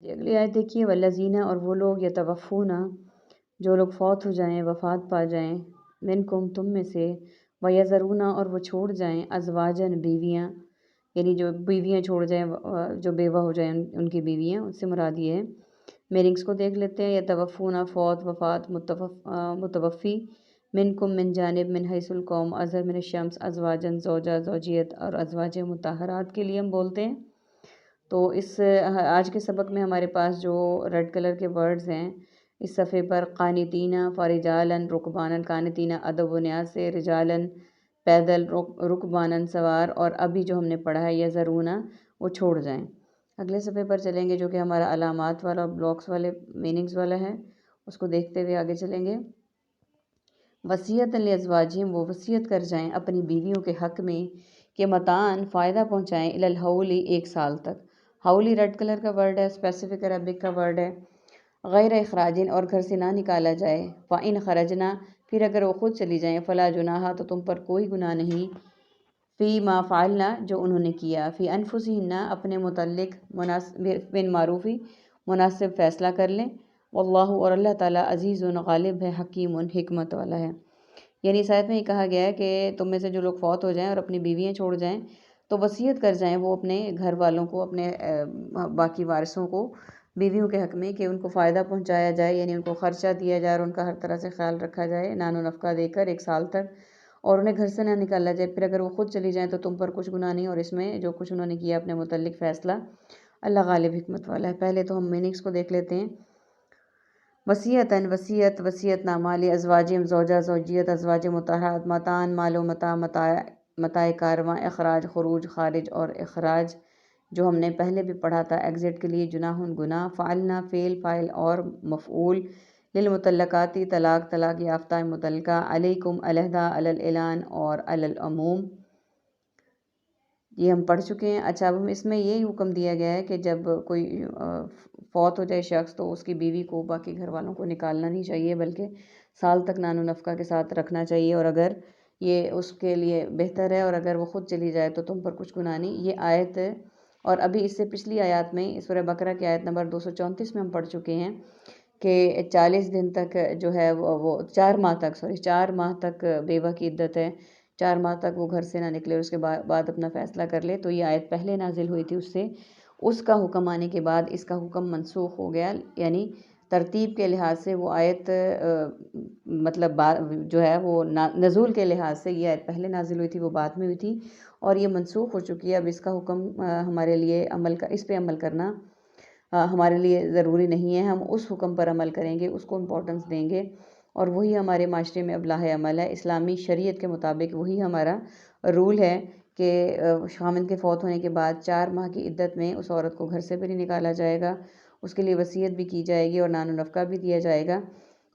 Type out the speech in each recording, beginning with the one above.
अगली आयत देखिए, वल्लज़ीना, और वो लोग, यतवफ़ूना, जो लोग फौत हो जाएं, वफ़ात पा जाएं, मिनकुम, तुम में से, वयज़रूना, और वो छोड़ जाएं, अज़वाजन, बीवियाँ, यानी जो बीवियाँ छोड़ जाएं, जो बेवा हो जाएं उनकी बीवियाँ, उससे मुराद ये है। मीनिंग्स को देख लेते हैं। यतवफ़ूना, फौत, वफ़ात, मुतवफ़ी, मिनकुम, मिन जानिब, मिन हैसुल कौम, अज़हर मिन शम्स, अज़वाजन, ज़ौजा, ज़ौजियत, और अज़वाज मुताहरात के लिए हम बोलते हैं। तो इस आज के सबक में हमारे पास जो रेड कलर के वर्ड्स हैं इस सफ़े पर, क़ानितीना, फ़रिजालन, रुकबानन, क़ानितीना अदब बुनियाद से, रिजालन पैदल, रुकबानन सवार, और अभी जो हमने पढ़ा है यज़रूना, वो छोड़ जाएं। अगले सफ़े पर चलेंगे जो कि हमारा अलामात वाला, ब्लॉक्स वाले, मीनिंग्स वाला है, उसको देखते हुए आगे चलेंगे। वसीयतन लिअज़वाजिहिम, वो वसीयत कर जाएं अपनी बीवियों के हक़ में कि मतान, फ़ायदा पहुँचाएँ, इलल हौली, 1 साल तक। हौली रेड कलर का वर्ड है, स्पेसिफिक अरबिक का वर्ड है। गैर इखराजिन, और घर से ना निकाला जाए। फ़इन खरजना, फिर अगर वो खुद चली जाएँ, फ़ला जुनाहा, तो तुम पर कोई गुनाह नहीं। फ़ी मा फ़अलना, जो उन्होंने किया। फ़ी अनफुसिहिन्ना, अपने मुतल्लिक, बिन मारूफ़ी, मुनासिब फ़ैसला कर लें। वल्लाहु, और अल्लाह ताला, अज़ीज़ुन, गालिब है, हकीमुन, हिकमत वाला है। यानी इस आयत में ये कहा गया है कि तुम में से जो लोग फौत हो जाएं और अपनी बीवियाँ छोड़ जाएं, तो वसीयत कर जाएं वो अपने घर वालों को, अपने बाकी वारिसों को, बीवियों के हक़ में, कि उनको फ़ायदा पहुंचाया जाए, यानी उनको ख़र्चा दिया जाए और उनका हर तरह से ख्याल रखा जाए, नानो नफ़का देकर 1 साल तक, और उन्हें घर से ना निकाला जाए। फिर अगर वो खुद चली जाएँ तो तुम पर कुछ गुनाह नहीं, और इसमें जो कुछ उन्होंने किया अपने मुतल्लिक फ़ैसला, अल्लाह गालिब हिकमत वाला है। पहले तो हम मीनिंग्स को देख लेते हैं। वसीयतन, वसीयत, वसीयतनामा, लिअज़वाजिहिम, ज़ौजा, ज़ौजियत, अज़वाज मुताहरात, मतान, मालो मता, मताए कारवां, इखराज, खुरूज, खारिज, और इखराज जो हमने पहले भी पढ़ा था, एग्ज़िट के लिए, जुनाहुन, गुनाह, फ़अलना, फ़ेल, फ़ाइल, और मफ़ऊल, लिलमुतल्लकाती, तलाक, तलाक याफ्ता मुतल्लका, अलैकुम, अलहदा, अलल एलान, और अलल अमूम, ये हम पढ़ चुके हैं। अच्छा, अब हम इसमें यही हुक्म दिया गया है कि जब कोई फौत हो जाए शख्स, तो उसकी बीवी को बाकी घर वालों को निकालना नहीं चाहिए, बल्कि साल तक नानो नफ़का के साथ रखना चाहिए, और अगर ये उसके लिए बेहतर है, और अगर वो ख़ुद चली जाए तो तुम पर कुछ गुनाह नहीं। ये आयत, और अभी इससे पिछली आयत में, सूरह बकरा की आयत नंबर 234 में हम पढ़ चुके हैं कि 40 दिन तक जो है वो 4 माह तक, 4 माह तक बेवा की इद्दत है। 4 माह तक वो घर से ना निकले और उसके बाद अपना फ़ैसला कर ले। तो ये आयत पहले नाजिल हुई थी, उससे उसका हुक्म आने के बाद इसका हुक्म मनसूख हो गया, यानी तरतीब के लिहाज से वो आयत मतलब जो है वो नज़ूल के लिहाज से ये आयत पहले नाजिल हुई थी, वो बाद में हुई थी, और ये मनसूख हो चुकी है। अब इसका हुक्म हमारे लिए इस पे अमल करना हमारे लिए ज़रूरी नहीं है। हम उस हुक्म पर अमल करेंगे, उसको इम्पोर्टेंस देंगे, और वही हमारे माशरे में अब लाहे अमल है। इस्लामी शरीयत के मुताबिक वही हमारा रूल है कि खामिंद के फ़ौत होने के बाद 4 माह की इद्दत में उस औरत को घर से भी नहीं निकाला जाएगा, उसके लिए वसीयत भी की जाएगी और नानो नफ़का भी दिया जाएगा,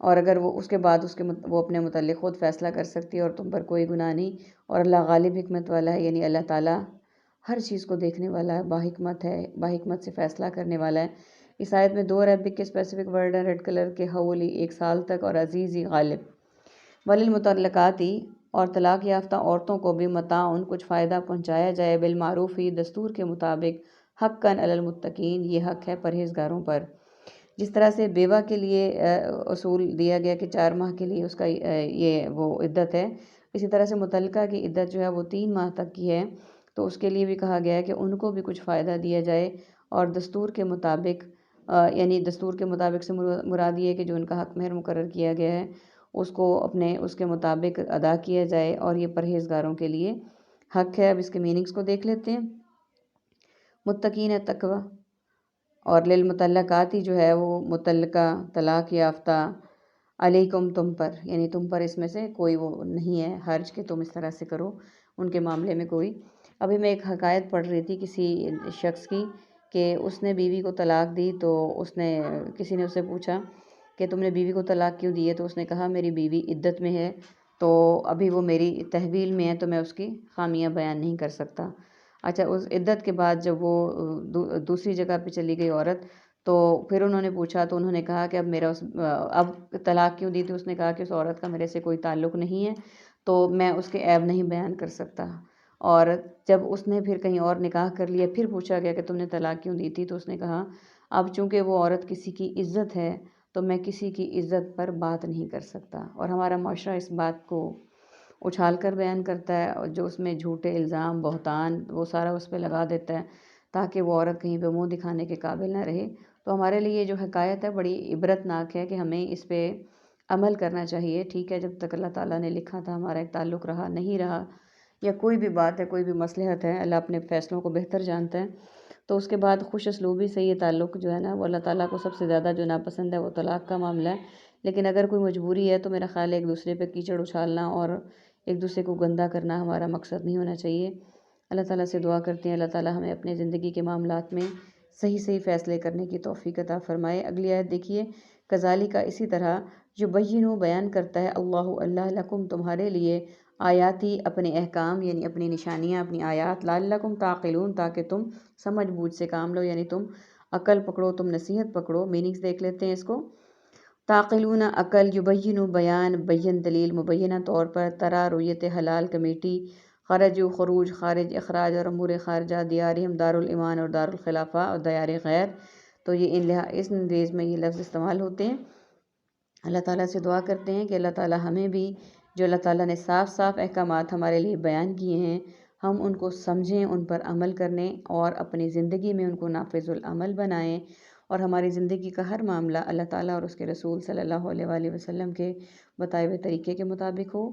और अगर वो उसके बाद वो अपने मुतल्लिक़ ख़ुद फ़ैसला कर सकती है, और तुम पर कोई गुनाह नहीं। और अल्लाह गालिब हिकमत वाला है, यानी अल्लाह ताला हर चीज़ को देखने वाला है, बाहिकमत है, बाहिकमत से फ़ैसला करने वाला है। इस आयत में 2 अरबिक के स्पेसिफिक वर्ड हैं रेड कलर के, हौली, 1 साल तक, और अज़ीज़ी, गालिब। वलिल मुतल्लकाती, और तलाक याफ्ता औरतों को भी, मताउन, कुछ फ़ायदा पहुँचाया जाए, बिल मारूफ़ी, दस्तूर के मुताबिक, हक़्क़न अलल मुत्तक़ीन, ये हक़ है परहेज़गारों पर। जिस तरह से बेवा के लिए उसूल दिया गया कि 4 माह के लिए उसका ये वो इद्दत है, इसी तरह से मुतल्लका की इद्दत जो है वो 3 माह तक की है। तो उसके लिए भी कहा गया है कि उनको भी कुछ फ़ायदा दिया जाए, और दस्तूर के मुताबिक, यानी दस्तूर के मुताबिक से मुराद ये है कि जो उनका हक़ महर मुकर्रर किया गया है उसको उसके मुताबिक अदा किया जाए, और ये परहेज़गारों के लिए हक़ है। अब इसके मीनिंग्स को देख लेते हैं। मुत्तकीन तक़वा, और लिल मुतल्लकाती जो है वो मुतल्लका, तलाक याफ्ता, अलैकुम, तुम पर, यानी तुम पर इसमें से कोई वो नहीं है हर्ज कि तुम इस तरह से करो उनके मामले में कोई। अभी मैं एक हकायत पढ़ रही थी किसी शख्स की, कि उसने बीवी को तलाक दी, तो किसी ने उससे पूछा कि तुमने बीवी को तलाक क्यों दी है, तो उसने कहा मेरी बीवी इद्दत में है, तो अभी वो मेरी तहवील में है, तो मैं उसकी खामियां बयान नहीं कर सकता। अच्छा, उस इद्दत के बाद जब वो दूसरी जगह पे चली गई औरत, तो फिर उन्होंने पूछा, तो उन्होंने कहा कि अब तलाक क्यों दी थी। उसने कहा कि उस औरत का मेरे से कोई ताल्लुक़ नहीं है, तो मैं उसके ऐब नहीं बयान कर सकता। और जब उसने फिर कहीं और निकाह कर लिया, फिर पूछा गया कि तुमने तलाक क्यों दी थी, तो उसने कहा اب چونکہ وہ عورت کسی کی عزت ہے تو میں کسی کی عزت پر بات نہیں کر سکتا، اور ہمارا معاشرہ اس بات کو اچھال کر بیان کرتا ہے، اور جو اس میں جھوٹے الزام بہتان وہ سارا اس پہ لگا دیتا ہے تاکہ وہ عورت کہیں پہ منہ دکھانے کے قابل نہ رہے۔ تو ہمارے لیے یہ جو حکایت ہے بڑی عبرت ناک ہے کہ ہمیں اس پہ عمل کرنا چاہیے۔ ٹھیک ہے، جب تک اللہ تعالیٰ نے لکھا تھا ہمارا ایک تعلق رہا، نہیں رہا، یا کوئی بھی بات ہے، کوئی بھی مصلحت ہے، اللہ اپنے فیصلوں کو بہتر جانتا ہے، تو اس کے بعد خوش اسلوبی سے یہ تعلق جو ہے نا وہ اللہ تعالیٰ کو سب سے زیادہ جو ناپسند ہے وہ طلاق کا معاملہ ہے۔ لیکن اگر کوئی مجبوری ہے تو میرا خیال ہے ایک دوسرے پہ کیچڑ اچھالنا اور ایک دوسرے کو گندا کرنا ہمارا مقصد نہیں ہونا چاہیے۔ اللہ تعالیٰ سے دعا کرتے ہیں اللہ تعالیٰ ہمیں اپنے زندگی کے معاملات میں صحیح صحیح فیصلے کرنے کی توفیق عطا فرمائے۔ اگلی آیت دیکھیے، کذالک اسی طرح یبینُ بیان کرتا ہے اللہ لکم تمہارے لیے آیاتی اپنے احکام، یعنی اپنی نشانیاں، اپنی آیات، لعلکم تعقلون تاکہ تم سمجھ بوجھ سے کام لو، یعنی تم عقل پکڑو، تم نصیحت پکڑو۔ میننگز دیکھ لیتے ہیں اس کو۔ تعقلون عقل، یبین بیان، بین دلیل، مبینہ طور پر، ترا رویت حلال کمیٹی، خرج خروج خارج اخراج اور امور خارجہ، دیارہم دار الایمان اور دار الخلافہ اور دیار غیر، تو یہ اس اندیز میں یہ لفظ استعمال ہوتے ہیں۔ اللہ تعالیٰ سے دعا کرتے ہیں کہ اللہ تعالیٰ ہمیں بھی جو اللہ تعالیٰ نے صاف صاف احکامات ہمارے لیے بیان کیے ہیں ہم ان کو سمجھیں، ان پر عمل کرنے اور اپنی زندگی میں ان کو نافذ العمل بنائیں، اور ہماری زندگی کا ہر معاملہ اللہ تعالیٰ اور اس کے رسول صلی اللہ علیہ وآلہ وسلم کے بتائے ہوئے طریقے کے مطابق ہو۔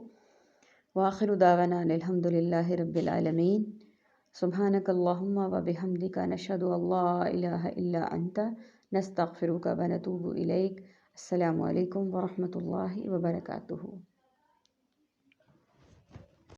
وآخر دعوانا ان الحمد للہ رب العالمین۔ سبحانک اللہم وبحمدک، نشہد ان لا الہ الا انت، نستغفرک ونتوب الیک۔ السلام علیکم ورحمۃ اللہ وبرکاتہ۔